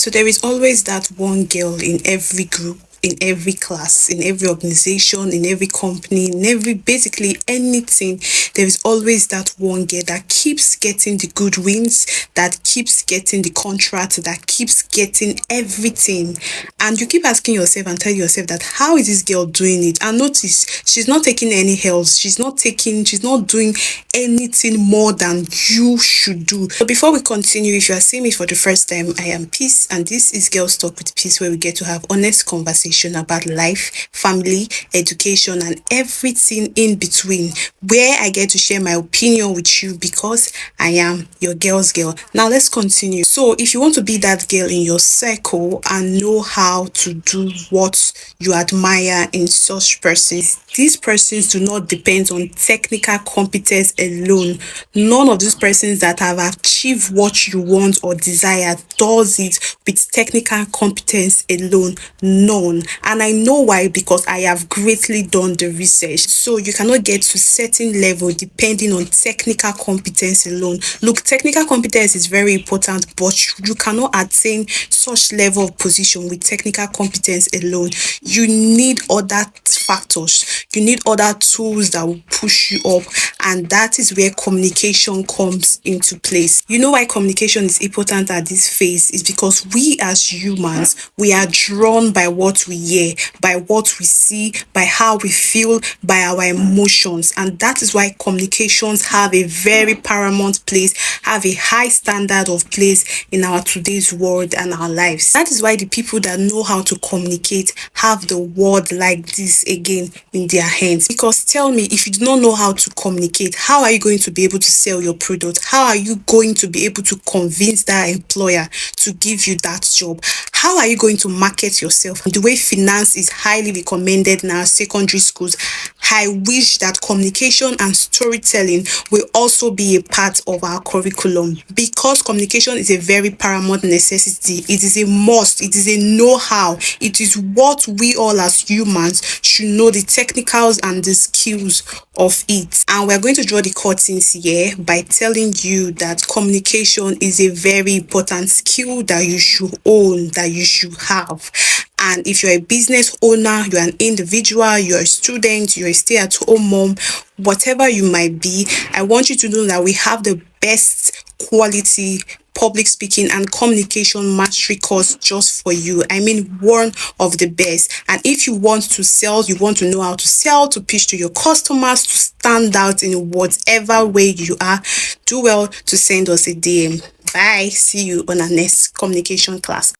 So there is always that one girl in every group, in every class, in every organization, in every company, in every basically anything. There is always that one girl that keeps getting the good wins, that keeps getting the contract, that keeps getting everything. And you keep asking yourself and tell yourself that how is this girl doing it? And notice she's not taking any help, she's not doing anything more than you should do. But before we continue, if you are seeing me for the first time, I am Peace, and this is Girls Talk with Peace, where we get to have honest conversation about life, family, education, and everything in between, where I get to share my opinion with you because I am your girl's girl. Now let's continue. So if you want to be that girl in your circle and know how to do what you admire in such persons, these persons do not depend on technical competence alone. None of these persons that have achieved what you want or desire does it with technical competence alone. None. And I know why, because I have greatly done the research. So you cannot get to certain level depending on technical competence alone. Look, technical competence is very important, but you cannot attain such level of position with technical competence alone. You need other factors. You need other tools that will push you up, and that is where communication comes into place. You know why communication is important at this phase is because we as humans, we are drawn by what we hear, by what we see, by how we feel, by our emotions, and that is why communications have a very paramount place, have a high standard of place in our today's world and our lives. That is why the people that know how to communicate have the word like this again in their hands. Because tell me, if you do not know how to communicate, how are you going to be able to sell your product? How are you going to be able to convince that employer to give you that job? How are you going to market yourself? The way finance is highly recommended in our secondary schools, I wish that communication and storytelling will also be a part of our curriculum, because communication is a very paramount necessity. It is a must. It is a know-how. It is what we all as humans should know, the technicals and the skills of it. And we're going to draw the curtains here by telling you that communication is a very important skill that you should own, that you should have. And if you're a business owner, you're an individual, you're a student, you're a stay-at-home mom, whatever you might be, I want you to know that we have the best quality public speaking and communication mastery course just for you. I mean, one of the best. And if you want to sell, you want to know how to sell, to pitch to your customers, to stand out in whatever way you are, do well to send us a DM. Bye. See you on our next communication class.